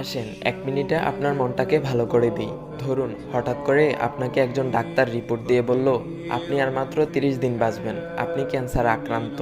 আসেন 1 মিনিটে আপনার মনটাকে ভালো করে দিই। ধরুন হঠাৎ করে আপনাকে একজন ডাক্তার রিপোর্ট দিয়ে বলল আপনি আর মাত্র 30 দিন বাঁচবেন, আপনি ক্যান্সার আক্রান্ত।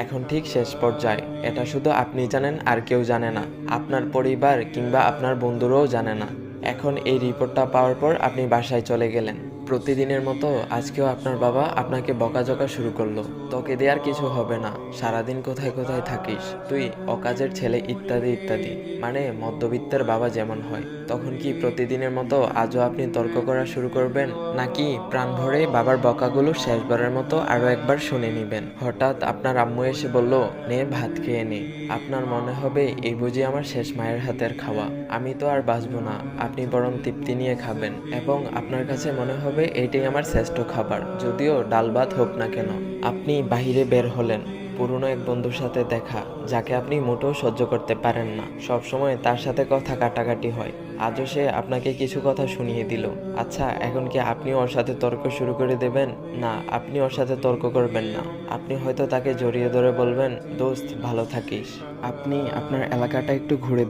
এখন ঠিক শেষ পর্যায়ে। এটা শুধু আপনি জানেন, আর কেউ জানে না। আপনার পরিবার কিংবা আপনার বন্ধুরাও জানে না। এখন এই রিপোর্টটা পাওয়ার পর আপনি বাসায় চলে গেলেন। প্রতিদিনের মতো আজকেও আপনার বাবা আপনাকে বকাঝকা শুরু করলো। তোকে দিয়ে আর কিছু হবে না, সারাদিন কোথায় কোথায় থাকিস তুই, অকাজের ছেলে, ইত্যাদি ইত্যাদি। মানে মধ্যবিত্তের বাবা যেমন হয়। তখন কি প্রতিদিনের মতো আজও আপনি তর্ক করা শুরু করবেন, নাকি প্রাণ ভরে বাবার বকাগুলো শেষবারের মতো আরো একবার শুনে নিবেন? হঠাৎ আপনার আম্মু এসে বলল, নে ভাত খেয়ে নে। আপনার মনে হবে এই বুঝি আমার শেষ মায়ের হাতের খাওয়া, আমি তো আর বাঁচবো না, আপনি বরং তৃপ্তি নিয়ে খাবেন। এবং আপনার কাছে মনে হবে এটাই আমার শ্রেষ্ঠ খাবার, যদিও ডাল ভাত হোক না কেন। আপনি বাহিরে বের হলেন, পুরনো এক বন্ধুর সাথে দেখা, যাকে আপনি মোটেও সহ্য করতে পারেন না। সবসময় তার সাথে কথা কাটাকাটি হয়। আজও সে আপনাকে কিছু কথা শুনিয়ে দিল। আচ্ছা, এখন কি আপনি ওর সাথে তর্ক শুরু করে দেবেন? না, আপনি ওর সাথে তর্ক করবেন না। আপনি হয়তো তাকে জড়িয়ে ধরে বলবেন, দোস্ত ভালো থাকিস। আপনি আপনার এলাকাটা একটু ঘুরে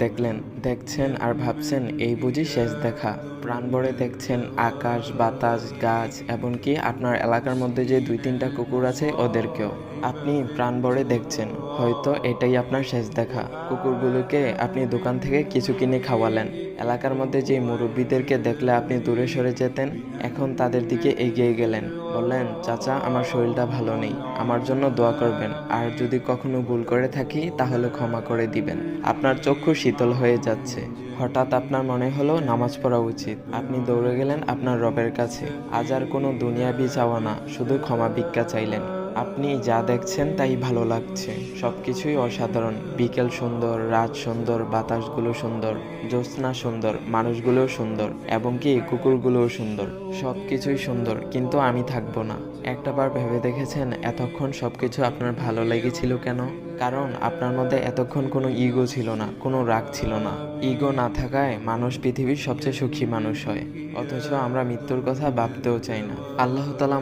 দেখছেন আর ভাবছেন এই বুঝি শেষ দেখা। প্রাণ ভরে দেখছেন আকাশ, বাতাস, গাছ, এমনকি আপনার এলাকার মধ্যে যে 2-3টা কুকুর আছে ওদেরকেও। আপনি প্রাণ ভরে দেখছেন হয়তো এটাই আপনার শেষ দেখা। কুকুরগুলোকে আপনি দোকান থেকে কিছু কিনে খাওয়ালেন। এলাকার মধ্যে যে মুরব্বীদেরকে দেখলে আপনি দূরে সরে যেতেন, এখন তাদের দিকে এগিয়ে গেলেন। বললেন, চাচা আমার শরীরটা ভালো নেই, আমার জন্য দোয়া করবেন, আর যদি কখনো ভুল করে থাকি তাহলে ক্ষমা করে দিবেন। আপনার চক্ষু শীতল হয়ে যাচ্ছে। হঠাৎ আপনার মনে হলো নামাজ পড়া উচিত। আপনি দৌড়ে গেলেন আপনার রবের কাছে। আজ আর কোনো দুনিয়াবি চাওয়া না, শুধু ক্ষমা ভিক্ষা চাইলেন। আপনি যা দেখছেন তাই ভালো লাগছে, সবকিছুই অসাধারণ। বিকেল সুন্দর, রাত সুন্দর, বাতাসগুলো সুন্দর, জ্যোৎস্না সুন্দর, মানুষগুলোও সুন্দর, এবং কি কুকুরগুলোও সুন্দর। সবকিছুই সুন্দর, কিন্তু আমি থাকবো না। একটাবার ভেবে দেখেছেন এতক্ষণ সবকিছু আপনার ভালো লেগেছিল কেন? কারণ আপনার মধ্যে এতক্ষণ কোনো ইগো ছিল না, কোনো রাগ ছিল না। ইগো না থাকায় মানুষ পৃথিবীর সবচেয়ে সুখী মানুষ হয়, অথচ আমরা মৃত্যুর কথা ভাবতেও চাই না। আল্লাহ তাআলা